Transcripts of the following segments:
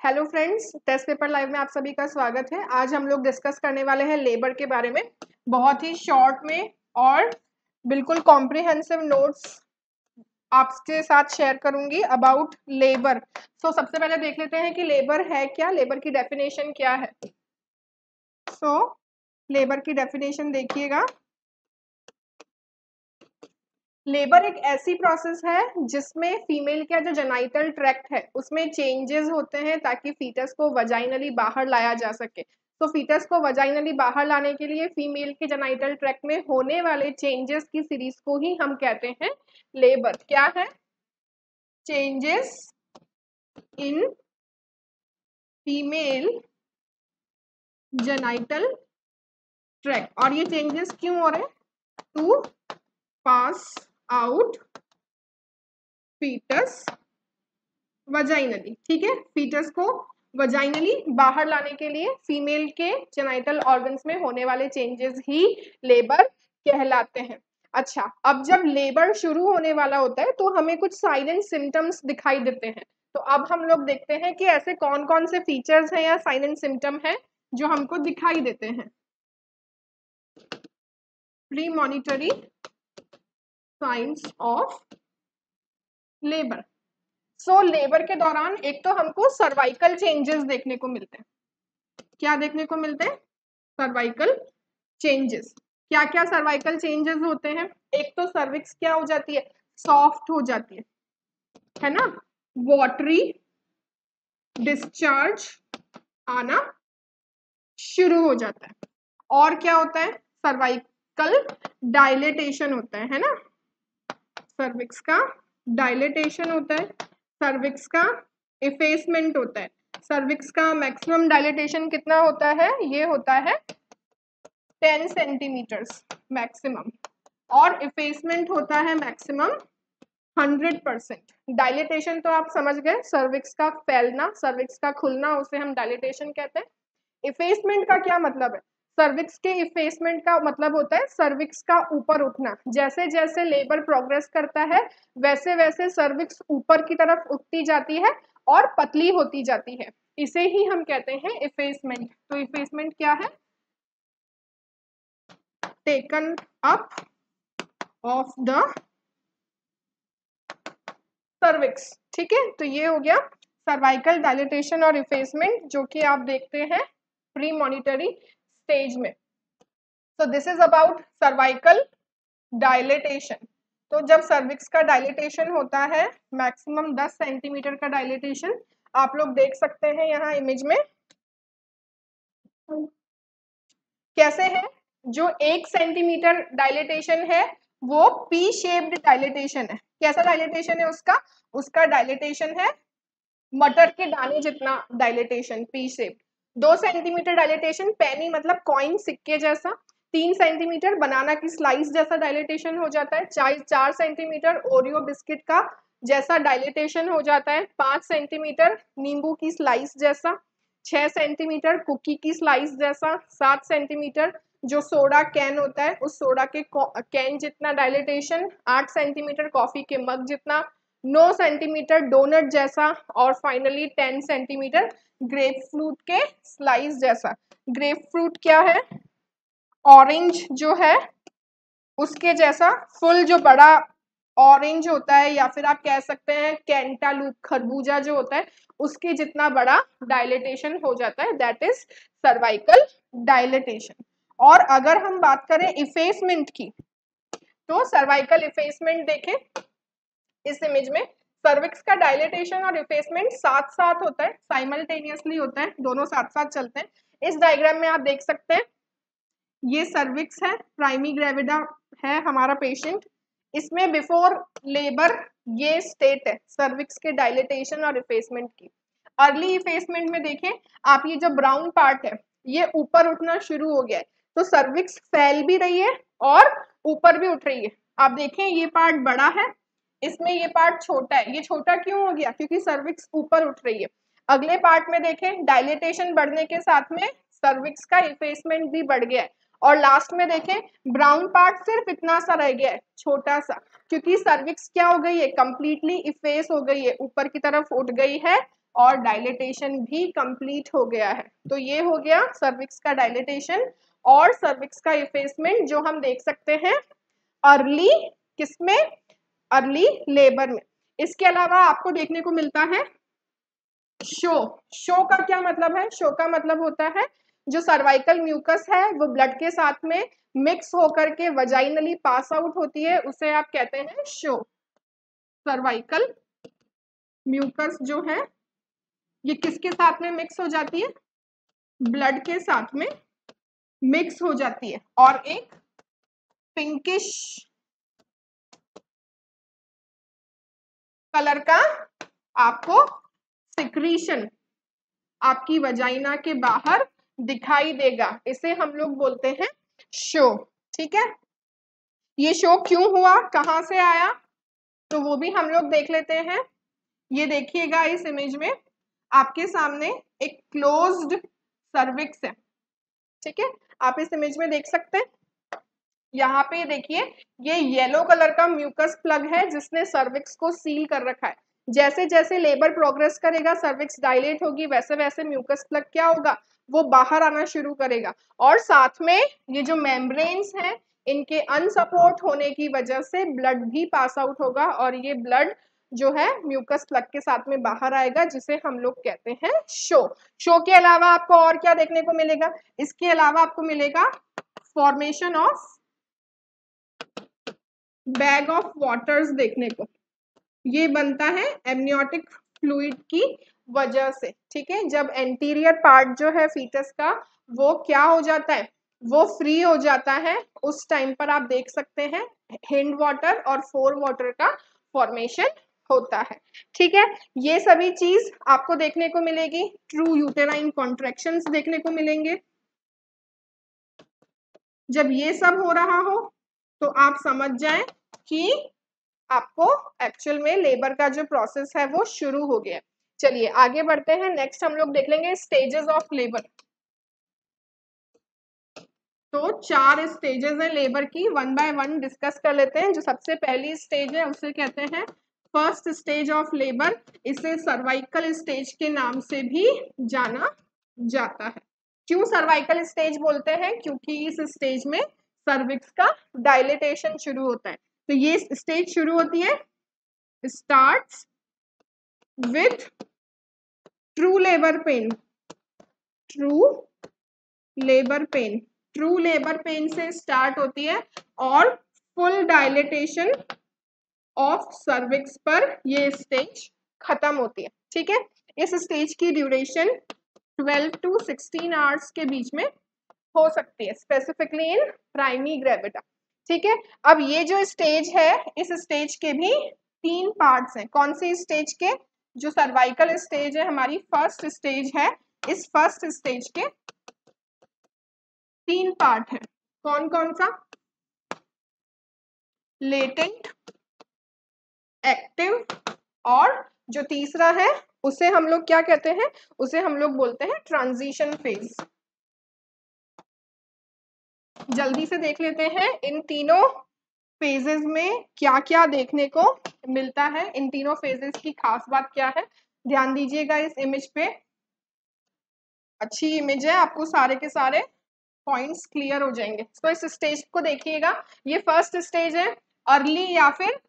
Hello friends, test paper live में आप सभी का स्वागत है। आज हम लोग डिस्कस करने वाले हैं लेबर के बारे में, बहुत ही शॉर्ट में और बिल्कुल कॉम्प्रिहेंसिव नोट्स आपके साथ शेयर करूंगी अबाउट लेबर। सो सबसे पहले देख लेते हैं कि लेबर है क्या, लेबर की डेफिनेशन क्या है। सो लेबर की डेफिनेशन देखिएगा। लेबर एक ऐसी प्रोसेस है जिसमें फीमेल का जो जेनाइटल ट्रैक्ट है उसमें चेंजेस होते हैं ताकि फीटस को वजाइनली बाहर लाया जा सके। तो फीटस को वजाइनली बाहर लाने के लिए फीमेल के जेनाइटल ट्रैक्ट में होने वाले चेंजेस की सीरीज को ही हम कहते हैं लेबर। क्या है? Changes in female genital tract. और ये चेंजेस क्यों हो रहे हैं? To pass out fetus vaginally. ठीक है, फीटस को वजाइनली बाहर लाने के लिए फीमेल के जेनाइटल ऑर्गन्स में होने वाले चेंजेस ही लेबर कहलाते हैं। अच्छा, अब जब लेबर शुरू होने वाला होता है तो हमें कुछ साइलेंट सिम्टम्स दिखाई देते हैं। तो अब हम लोग देखते हैं कि ऐसे कौन कौन से फीचर्स हैं या साइलेंट सिम्टम हैं जो हमको दिखाई देते हैं। Premonitory signs of labour. So labour के दौरान एक तो हमको सर्वाइकल चेंजेस देखने को मिलते हैं। क्या देखने को मिलते हैं? Cervical changes. क्या क्या सर्वाइकल चेंजेस होते हैं? एक तो सर्विक्स क्या हो जाती है? सॉफ्ट हो जाती है ना। वाटरी डिस्चार्ज आना शुरू हो जाता है। और क्या होता है? सर्वाइकल डायलेटेशन होता है ना। सर्विक्स का डायलेटेशन होता है, सर्विक्स का इफेसमेंट होता है। सर्विक्स का मैक्सिमम डायलेटेशन कितना होता है? ये होता है 10 सेंटीमीटर्स मैक्सिमम, और इफेसमेंट होता है मैक्सिमम 100%। डायलेटेशन तो आप समझ गए, सर्विक्स का फैलना, सर्विक्स का खुलना, उसे हम डायलेटेशन कहते हैं। इफेसमेंट का क्या मतलब है? सर्विक्स के इफेसमेंट का मतलब होता है सर्विक्स का ऊपर उठना। जैसे जैसे लेबर प्रोग्रेस करता है वैसे वैसे सर्विक्स ऊपर की तरफ उठती जाती है और पतली होती जाती है। इसे ही हम कहते हैं इफेसमेंट। तो इफेसमेंट क्या है? Taken up of the cervix. ठीक है, तो ये हो गया सर्वाइकल डायलेटेशन और इफेसमेंट, जो कि आप देखते हैं प्री मॉनिटरी स्टेज में। So this is about cervical dilatation. तो जब सर्विक्स का डायलेटेशन होता है मैक्सिमम 10 सेंटीमीटर का डायलेटेशन, आप लोग देख सकते हैं यहाँ इमेज में कैसे है। जो 1 सेंटीमीटर डायलेटेशन है वो पी शेप्ड डायलेटेशन है। कैसा डायलेटेशन है उसका? उसका डायलेटेशन है मटर के दाने जितना dilatation, P shape. 2 centimetre dilatation penny मतलब कॉइन, सिक्के जैसा। 3 सेंटीमीटर बनाना की स्लाइस जैसा डायलेटेशन हो जाता है। 4 सेंटीमीटर ओरियो बिस्किट का जैसा डायलेटेशन हो जाता है। 5 सेंटीमीटर नींबू की स्लाइस जैसा। 6 सेंटीमीटर कुकी की स्लाइस जैसा। 7 सेंटीमीटर जो सोडा कैन होता है उस सोडा के कैन जितना डायलेटेशन। 8 सेंटीमीटर कॉफी के मग जितना। 9 सेंटीमीटर डोनट जैसा। और फाइनली 10 सेंटीमीटर ग्रेप फ्रूट के स्लाइस जैसा। ग्रेप फ्रूट क्या है? ऑरेंज जो है उसके जैसा फुल जो बड़ा ऑरेंज होता है, या फिर आप कह सकते हैं कैंटालूप खरबूजा जो होता है उसके जितना बड़ा डायलेटेशन हो जाता है। That is cervical dilatation. और अगर हम बात करें इफेसमेंट की, तो सर्वाइकल इफेसमेंट देखें इस इमेज में। सर्विक्स का डायलेटेशन और इफेसमेंट साथ साथ होता है, साइमल्टेनियसली होता है, दोनों साथ साथ चलते हैं। इस डायग्राम में आप देख सकते हैं ये सर्विक्स है, प्राइमी ग्रेविडा है हमारा पेशेंट। इसमें बिफोर लेबर ये स्टेट है सर्विक्स के डायलेटेशन और इफेसमेंट की। अर्ली इफेसमेंट में देखें आप, ये जो ब्राउन पार्ट है ये ऊपर उठना शुरू हो गया है, तो सर्विक्स फैल भी रही है और ऊपर भी उठ रही है। आप देखें ये पार्ट बड़ा है, इसमें ये पार्ट छोटा है। ये छोटा क्यों हो गया? क्योंकि सर्विक्स ऊपर उठ रही है। अगले पार्ट में देखें डायलेटेशन बढ़ने के साथ में सर्विक्स का इफेसमेंट भी बढ़ गया है। और लास्ट में देखें ब्राउन पार्ट सिर्फ इतना सा रह गया है, छोटा सा, क्योंकि सर्विक्स क्या हो गई है? कंप्लीटली इफेस हो गई है, ऊपर की तरफ उठ गई है। और डायलेटेशन भी कंप्लीट हो गया है। तो ये हो गया सर्विक्स का डायलेटेशन और सर्विक्स का इफेसमेंट, जो हम देख सकते हैं अर्ली किसमें, अर्ली लेबर में। इसके अलावा आपको देखने को मिलता है शो। शो का क्या मतलब है? शो का मतलब होता है जो सर्वाइकल म्यूकस है वो ब्लड के साथ में मिक्स होकर के वजाइनली पास आउट होती है, उसे आप कहते हैं शो। सर्वाइकल म्यूकस जो है ये किसके साथ में मिक्स हो जाती है? ब्लड के साथ में मिक्स हो जाती है और एक पिंकिश कलर का आपको सिक्रीशन आपकी वजाइना के बाहर दिखाई देगा, इसे हम लोग बोलते हैं शो। ठीक है, ये शो क्यों हुआ, कहां से आया, तो वो भी हम लोग देख लेते हैं। ये देखिएगा इस इमेज में आपके सामने एक क्लोज्ड सर्विक्स है। ठीक है, आप इस इमेज में देख सकते हैं, यहाँ पे देखिए ये येलो कलर का म्यूकस प्लग है जिसने सर्विक्स को सील कर रखा है। जैसे जैसे लेबर प्रोग्रेस करेगा, सर्विक्स डायलेट होगी, वैसे वैसे म्यूकस प्लग क्या होगा, वो बाहर आना शुरू करेगा और साथ में ये जो मेम्ब्रेन्स हैं इनके अनसपोर्ट होने की वजह से ब्लड भी पास आउट होगा और ये ब्लड जो है म्यूकस प्लग के साथ में बाहर आएगा, जिसे हम लोग कहते हैं शो। शो के अलावा आपको और क्या देखने को मिलेगा? इसके अलावा आपको मिलेगा formation of bag of waters देखने को। ये बनता है एमनियोटिक फ्लूइड की वजह से। ठीक है, जब एंटीरियर पार्ट जो है फीटस का वो क्या हो जाता है, वो फ्री हो जाता है, उस टाइम पर आप देख सकते हैं हिंड वाटर और फोर वाटर का फॉर्मेशन होता है। ठीक है, ये सभी चीज आपको देखने को मिलेगी। ट्रू यूटेराइन कॉन्ट्रैक्शंस देखने को मिलेंगे। जब ये सब हो रहा हो तो आप समझ जाएं कि आपको एक्चुअल में लेबर का जो प्रोसेस है वो शुरू हो गया। चलिए आगे बढ़ते हैं। नेक्स्ट हम लोग देख लेंगे स्टेजेस ऑफ लेबर। तो 4 स्टेजेस हैं लेबर की, वन बाय वन डिस्कस कर लेते हैं। जो सबसे पहली स्टेज है उसे कहते हैं फर्स्ट स्टेज ऑफ लेबर। इसे सर्वाइकल स्टेज के नाम से भी जाना जाता है। क्यों सर्वाइकल स्टेज बोलते हैं? क्योंकि इस स्टेज में सर्विक्स का डायलेटेशन शुरू होता है। तो ये स्टेज शुरू होती है, starts with true labour pain. True labour pain, true labour pain से स्टार्ट होती है और फुल डायलेटेशन ऑफ सर्विक्स पर ये स्टेज खत्म होती है। ठीक है, इस स्टेज की ड्यूरेशन 12 to 16 आवर्स के बीच में हो सकती है, स्पेसिफिकली इन प्राइमी ग्रेविटा। ठीक है, अब ये जो स्टेज है इस स्टेज के भी 3 पार्ट्स हैं। कौन सी स्टेज के? जो सर्वाइकल स्टेज है हमारी फर्स्ट स्टेज है, इस फर्स्ट स्टेज के 3 पार्ट हैं। कौन कौन सा? लेटेंट, एक्टिव और जो तीसरा है उसे हम लोग क्या कहते हैं? उसे हम लोग बोलते हैं ट्रांजिशन फेज। जल्दी से देख लेते हैं इन तीनों फेजेस में क्या क्या देखने को मिलता है। इन तीनों फेजेस की खास बात क्या है, ध्यान दीजिएगा इस इमेज पे। अच्छी इमेज है, आपको सारे के सारे पॉइंट्स क्लियर हो जाएंगे। तो इस स्टेज को देखिएगा, ये फर्स्ट स्टेज है, अर्ली या फिर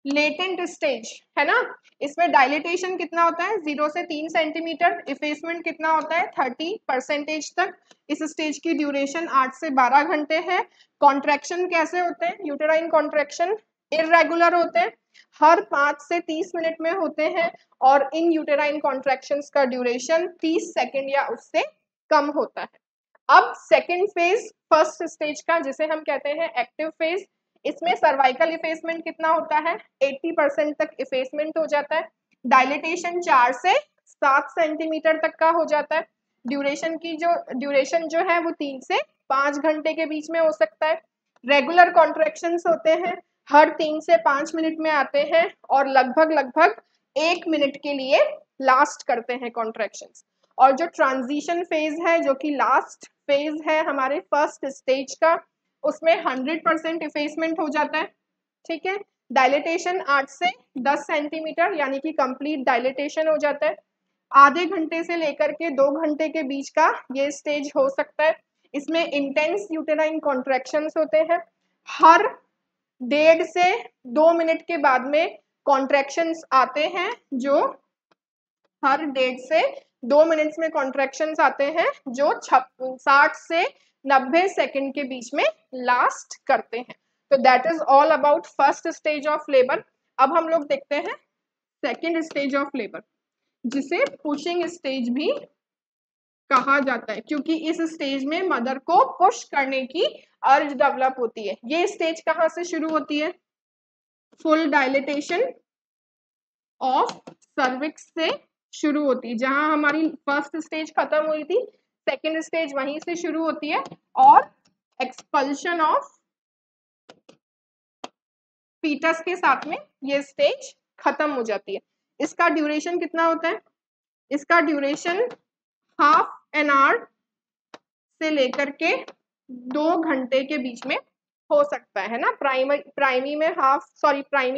लेटेंट स्टेज है ना। इसमें डायलिटेशन कितना होता है? 0 से 3 सेंटीमीटर। इफेसमेंट कितना होता है? 30% तक। इस स्टेज की ड्यूरेशन 8 से 12 घंटे है। कॉन्ट्रैक्शन कैसे होते हैं? यूटेराइन कॉन्ट्रैक्शन इररेगुलर होते हैं, हर 5 से 30 मिनट में होते हैं और इन यूटेराइन कॉन्ट्रैक्शंस का ड्यूरेशन 30 सेकेंड या उससे कम होता है। अब सेकेंड फेज फर्स्ट स्टेज का, जिसे हम कहते हैं एक्टिव फेज, इसमें सर्वाइकल इफेसमेंट कितना होता है? 80% तक इफेसमेंट हो जाता है। डायलिटेशन 4 से 7 सेंटीमीटर तक का हो जाता है। ड्यूरेशन जो है वो 3 से 5 घंटे के बीच में हो सकता है। रेगुलर कॉन्ट्रैक्शंस होते हैं, हर 3 से 5 मिनट में आते हैं और लगभग 1 मिनट के लिए लास्ट करते हैं कॉन्ट्रैक्शंस। और जो ट्रांजिशन फेज है, जो कि लास्ट फेज है हमारे फर्स्ट स्टेज का, उसमें 100% इफेसमेंट हो जाता है। ठीक है, डायलिटेशन 8 से 10 सेंटीमीटर यानी कि कंप्लीट डायलिटेशन हो जाता है। आधे घंटे से लेकर के 2 घंटे के बीच का ये स्टेज हो सकता है। इसमें इंटेंस यूटेराइन कॉन्ट्रैक्शंस होते हैं। हर 1.5 से 2 मिनट के बाद में कॉन्ट्रैक्शंस आते हैं, जो हर 1.5 से 2 मिनट्स में कॉन्ट्रैक्शंस आते हैं, जो 60 से 90 सेकंड के बीच में लास्ट करते हैं। तो that is all about first stage of labour. अब हम लोग देखते हैं सेकेंड स्टेज ऑफ लेबर, जिसे पुशिंग स्टेज भी कहा जाता है, क्योंकि इस स्टेज में मदर को पुश करने की अर्ज डेवलप होती है। ये स्टेज कहाँ से शुरू होती है? फुल डायलिटेशन ऑफ सर्विक्स से शुरू होती है। जहां हमारी फर्स्ट स्टेज खत्म हुई थी, सेकेंड स्टेज वहीं से शुरू होती है, और एक्सपल्शन ऑफ फीटस के साथ में ये स्टेज खत्म हो जाती है। इसका ड्यूरेशन कितना होता है? इसका ड्यूरेशन हाफ एन आवर से लेकर के 2 घंटे के बीच में हो सकता है ना। प्राइमरी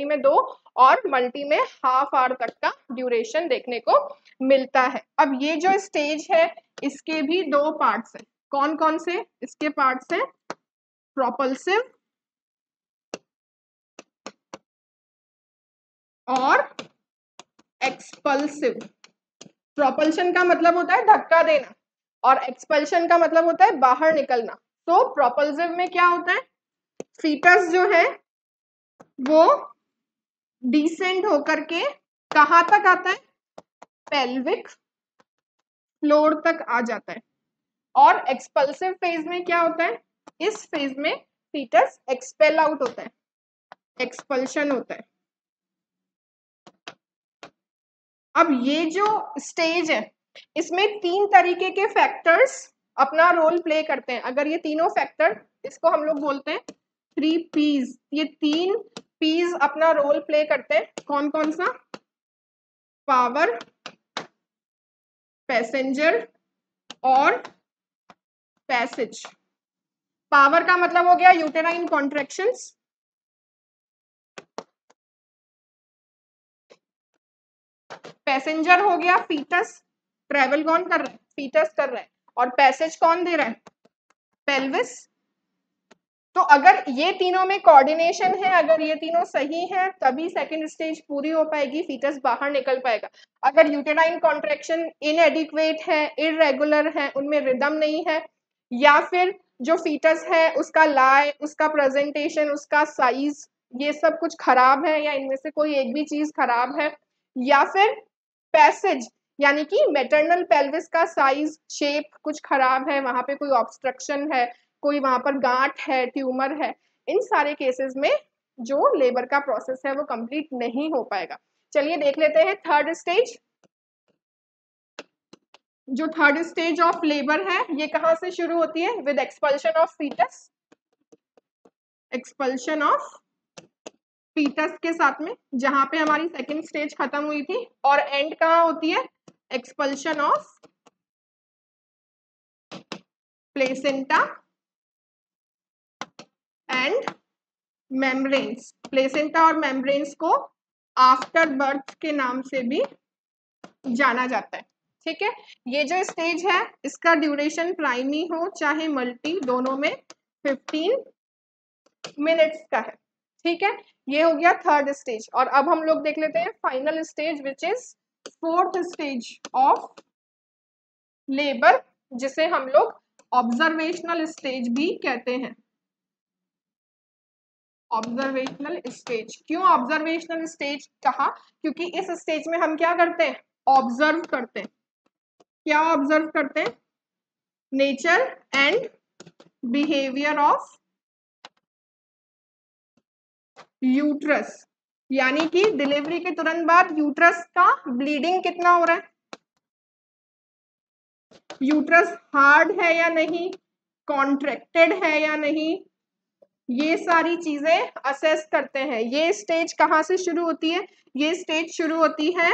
में 2 और मल्टी में हाफ आवर तक का ड्यूरेशन देखने को मिलता है। अब ये जो स्टेज है, इसके भी 2 पार्ट्स हैं। कौन कौन से इसके पार्ट्स हैं? प्रोपल्सिव और एक्सपल्सिव। प्रोपल्शन का मतलब होता है धक्का देना, और एक्सपल्शन का मतलब होता है बाहर निकलना। तो प्रोपल्सिव में क्या होता है? फीटस जो है वो डिसेंड होकर के कहाँ तक आता है? पेल्विक फ्लोर तक आ जाता है। और एक्सपल्सिव फेज में क्या होता है? इस फेज में फीटस एक्सपेल आउट होता है, एक्सपल्शन होता है। अब ये जो स्टेज है, इसमें 3 तरीके के फैक्टर्स अपना रोल प्ले करते हैं। अगर ये तीनों फैक्टर, इसको हम लोग बोलते हैं 3 पीज, ये 3 पीज अपना रोल प्ले करते हैं। कौन कौन सा? पावर, पैसेंजर और पैसेज। पावर का मतलब हो गया यूटेराइन कॉन्ट्रैक्शंस, पैसेंजर हो गया फीटस, ट्रेवल कौन कर रहा है? फीटस कर रहा है। और पैसेज कौन दे रहा है? पेल्विस। तो अगर ये तीनों में कोऑर्डिनेशन है, अगर ये तीनों सही है, तभी सेकंड स्टेज पूरी हो पाएगी, फीटस बाहर निकल पाएगा। अगर यूटेराइन कॉन्ट्रैक्शन इनएडिक्वेट है, इरेगुलर है, उनमें रिदम नहीं है, या फिर जो फीटस है उसका लाई, उसका प्रेजेंटेशन, उसका साइज, ये सब कुछ खराब है, या इनमें से कोई एक भी चीज खराब है, या फिर पैसेज यानी कि मैटरनल पेल्विस का साइज, शेप कुछ खराब है, वहां पे कोई ऑब्स्ट्रक्शन है, कोई वहां पर गांठ है, ट्यूमर है, इन सारे केसेस में जो लेबर का प्रोसेस है वो कंप्लीट नहीं हो पाएगा। चलिए देख लेते हैं थर्ड स्टेज। जो थर्ड स्टेज ऑफ लेबर है, ये कहां से शुरू होती है? With expulsion of fetus, expulsion of fetus के साथ में, जहां पे हमारी सेकेंड स्टेज खत्म हुई थी। और एंड कहां होती है? Expulsion of placenta and membranes. Placenta और मेम्ब्रेन्स को आफ्टर बर्थ के नाम से भी जाना जाता है। ठीक है, ये जो स्टेज है, इसका ड्यूरेशन प्राइमरी हो चाहे मल्टी, दोनों में 15 मिनट्स का है। ठीक है, ये हो गया थर्ड स्टेज। और अब हम लोग देख लेते हैं final stage, which is fourth stage of labour, जिसे हम लोग ऑब्जर्वेशनल स्टेज भी कहते हैं। ऑब्जर्वेशनल स्टेज, क्यों ऑब्जर्वेशनल स्टेज कहा? क्योंकि इस स्टेज में हम क्या करते हैं? ऑब्जर्व करते हैं। क्या ऑब्जर्व करते हैं? Nature and behaviour of uterus, यानी कि डिलीवरी के तुरंत बाद यूट्रस का ब्लीडिंग कितना हो रहा है, यूट्रस हार्ड है या नहीं, कॉन्ट्रैक्टेड है या नहीं, ये सारी चीजें असेस करते हैं। ये स्टेज कहां से शुरू होती है? ये स्टेज शुरू होती है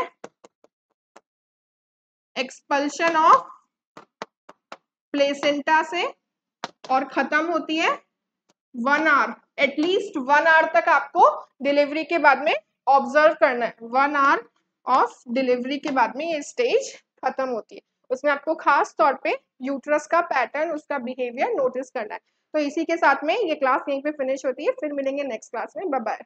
एक्सपल्शन ऑफ प्लेसेंटा से, और खत्म होती है 1 आवर एटलीस्ट 1 आवर तक आपको डिलीवरी के बाद में ऑब्जर्व करना है। 1 आवर ऑफ डिलीवरी के बाद में ये स्टेज खत्म होती है। उसमें आपको खास तौर पे यूट्रस का पैटर्न, उसका बिहेवियर नोटिस करना है। तो इसी के साथ में ये क्लास यहीं पे फिनिश होती है। फिर मिलेंगे नेक्स्ट क्लास में। Bye bye.